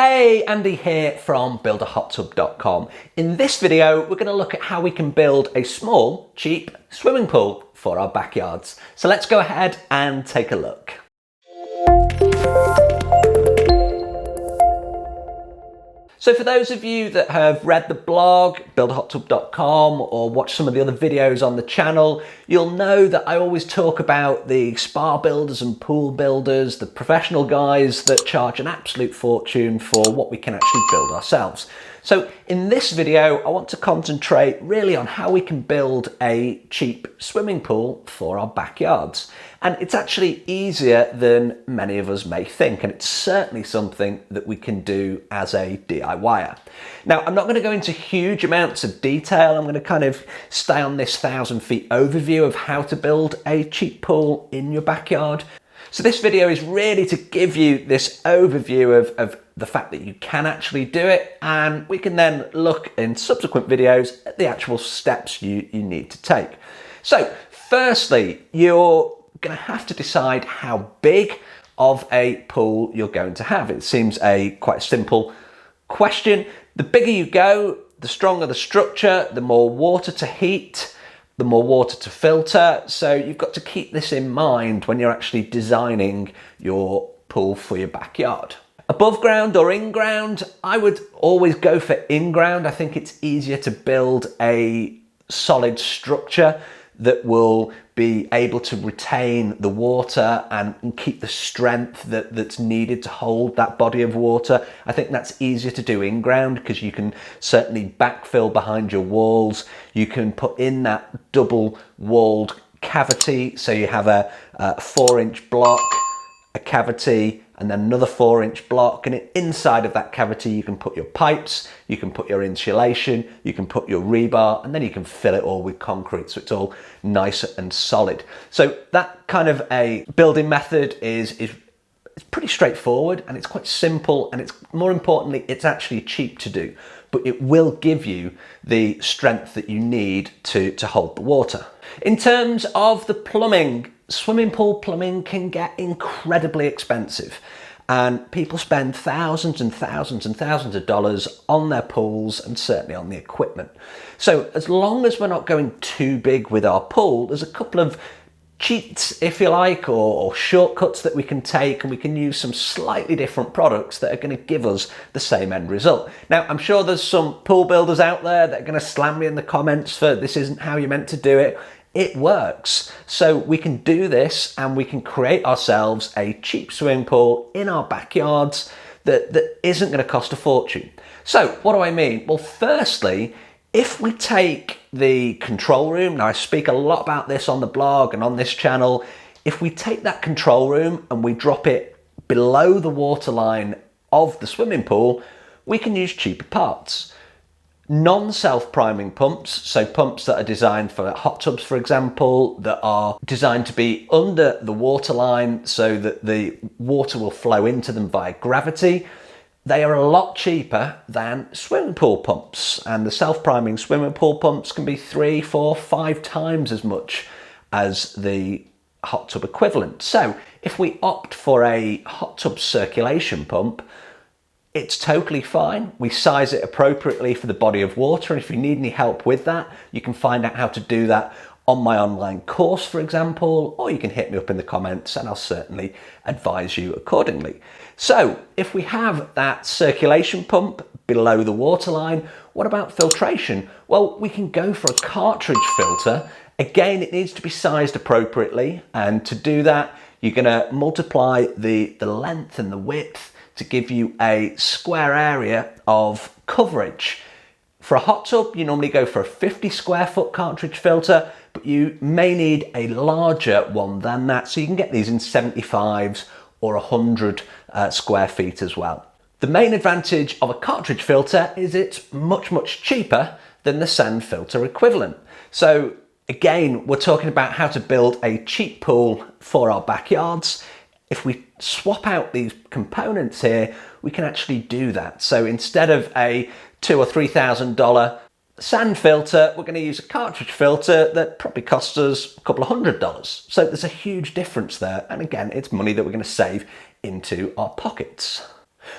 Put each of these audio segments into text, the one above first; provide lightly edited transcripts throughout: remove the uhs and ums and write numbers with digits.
Hey, Andy here from builderhottub.com. In this video, we're going to look at how we can build a small, cheap swimming pool for our backyards. So let's go ahead and take a look. So for those of you that have read the blog, builderhottub.com, or watched some of the other videos on the channel, you'll know that I always talk about the spa builders and pool builders, the professional guys that charge an absolute fortune for what we can actually build ourselves. So in this video, I want to concentrate really on how we can build a cheap swimming pool for our backyards. And it's actually easier than many of us may think, and it's certainly something that we can do as a DIYer. Now, I'm not going to go into huge amounts of detail. I'm going to kind of stay on this 1,000 feet overview of how to build a cheap pool in your backyard. So this video is really to give you this overview of the fact that you can actually do it, and we can then look in subsequent videos at the actual steps you need to take. So firstly, you're going to have to decide how big of a pool you're going to have. It seems quite a simple question. The bigger you go, the stronger the structure, the more water to heat, the more water to filter. So you've got to keep this in mind when you're actually designing your pool for your backyard. Above ground or in ground, I would always go for in ground. I think it's easier to build a solid structure that will be able to retain the water and keep the strength that's needed to hold that body of water. I think that's easier to do in ground because you can certainly backfill behind your walls. You can put in that double walled cavity, so you have a 4-inch block, a cavity, and then another 4-inch block, and inside of that cavity you can put your pipes, you can put your insulation, you can put your rebar, and then you can fill it all with concrete so it's all nice and solid. So that kind of a building method is pretty straightforward, and it's quite simple, and it's more importantly, it's actually cheap to do, but it will give you the strength that you need to hold the water. In terms of the plumbing, swimming pool plumbing can get incredibly expensive, and people spend thousands and thousands and thousands of dollars on their pools and certainly on the equipment. So as long as we're not going too big with our pool, there's a couple of cheats, if you like, or shortcuts that we can take, and we can use some slightly different products that are going to give us the same end result. Now, I'm sure there's some pool builders out there that are going to slam me in the comments for this isn't how you're meant to do it. It works. So we can do this, and we can create ourselves a cheap swimming pool in our backyards that isn't going to cost a fortune. So what do I mean? Well, firstly, if we take the control room, now I speak a lot about this on the blog and on this channel, if we take that control room and we drop it below the waterline of the swimming pool, we can use cheaper parts. Non-self-priming pumps, so pumps that are designed for hot tubs, for example, that are designed to be under the waterline so that the water will flow into them via gravity, they are a lot cheaper than swimming pool pumps, and the self-priming swimming pool pumps can be 3, 4, 5 times as much as the hot tub equivalent. So if we opt for a hot tub circulation pump, it's totally fine. We size it appropriately for the body of water, and if you need any help with that, you can find out how to do that on my online course, for example, or you can hit me up in the comments and I'll certainly advise you accordingly. So if we have that circulation pump below the waterline, what about filtration? Well, we can go for a cartridge filter. Again, it needs to be sized appropriately, and to do that, you're going to multiply the length and the width to give you a square area of coverage. For a hot tub, you normally go for a 50 square foot cartridge filter, but you may need a larger one than that. So you can get these in 75s or 100 square feet as well. The main advantage of a cartridge filter is it's much, much cheaper than the sand filter equivalent. So again, we're talking about how to build a cheap pool for our backyards. If we swap out these components here, we can actually do that. So instead of a $2,000 or $3,000 sand filter, we're going to use a cartridge filter that probably costs us a couple of $100. So there's a huge difference there. And again, it's money that we're going to save into our pockets.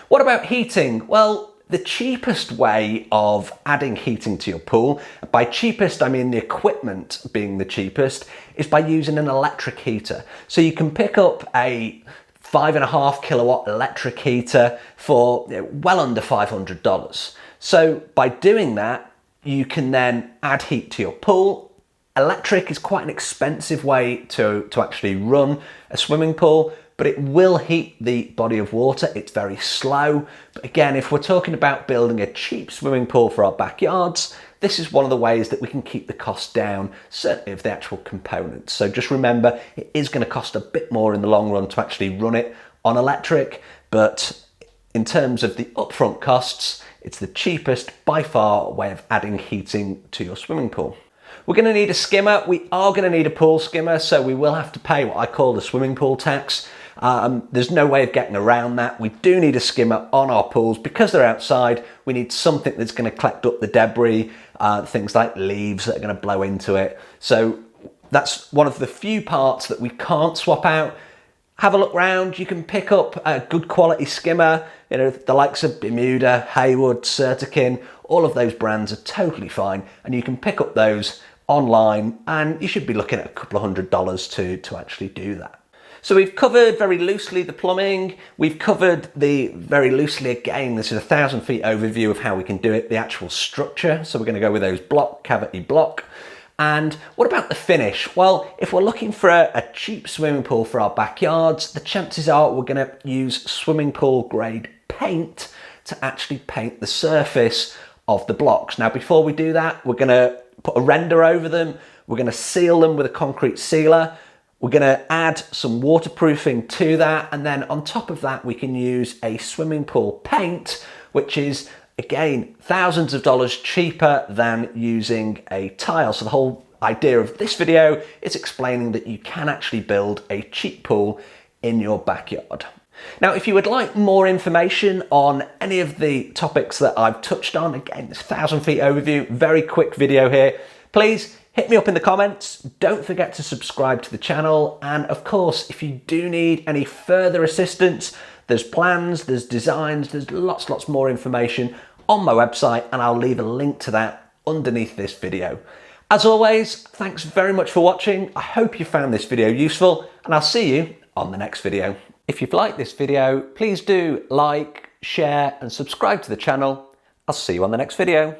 What about heating? Well, the cheapest way of adding heating to your pool, by cheapest I mean the equipment being the cheapest, is by using an electric heater. So you can pick up a 5.5 kilowatt electric heater for well under $500. So by doing that, you can then add heat to your pool. Electric is quite an expensive way to actually run a swimming pool, but it will heat the body of water. It's very slow. But again, if we're talking about building a cheap swimming pool for our backyards, this is one of the ways that we can keep the cost down, certainly of the actual components. So just remember, it is going to cost a bit more in the long run to actually run it on electric, but in terms of the upfront costs, it's the cheapest by far way of adding heating to your swimming pool. We're going to need a skimmer. We are going to need a pool skimmer, so we will have to pay what I call the swimming pool tax. There's no way of getting around that. We do need a skimmer on our pools because they're outside. We need something that's going to collect up the debris, things like leaves that are going to blow into it. So that's one of the few parts that we can't swap out. Have a look round. You can pick up a good quality skimmer, the likes of Bermuda, Hayward, Certikin, all of those brands are totally fine, and you can pick up those online, and you should be looking at a couple of $100s to actually do that. So we've covered very loosely the plumbing, we've covered very loosely again, this is a 1,000 feet overview of how we can do it, the actual structure. So we're going to go with those cavity block. And what about the finish? Well, if we're looking for a cheap swimming pool for our backyards, the chances are we're going to use swimming pool grade paint to actually paint the surface of the blocks. Now, before we do that, we're going to put a render over them. We're going to seal them with a concrete sealer. We're going to add some waterproofing to that. And then on top of that, we can use a swimming pool paint, which is, again, thousands of dollars cheaper than using a tile. So the whole idea of this video is explaining that you can actually build a cheap pool in your backyard. Now, if you would like more information on any of the topics that I've touched on, again, this 1,000 feet overview, very quick video here, please hit me up in the comments. Don't forget to subscribe to the channel. And of course, if you do need any further assistance, there's plans, there's designs, there's lots more information on my website, and I'll leave a link to that underneath this video. As always, thanks very much for watching. I hope you found this video useful, and I'll see you on the next video. If you've liked this video, please do like, share, and subscribe to the channel. I'll see you on the next video.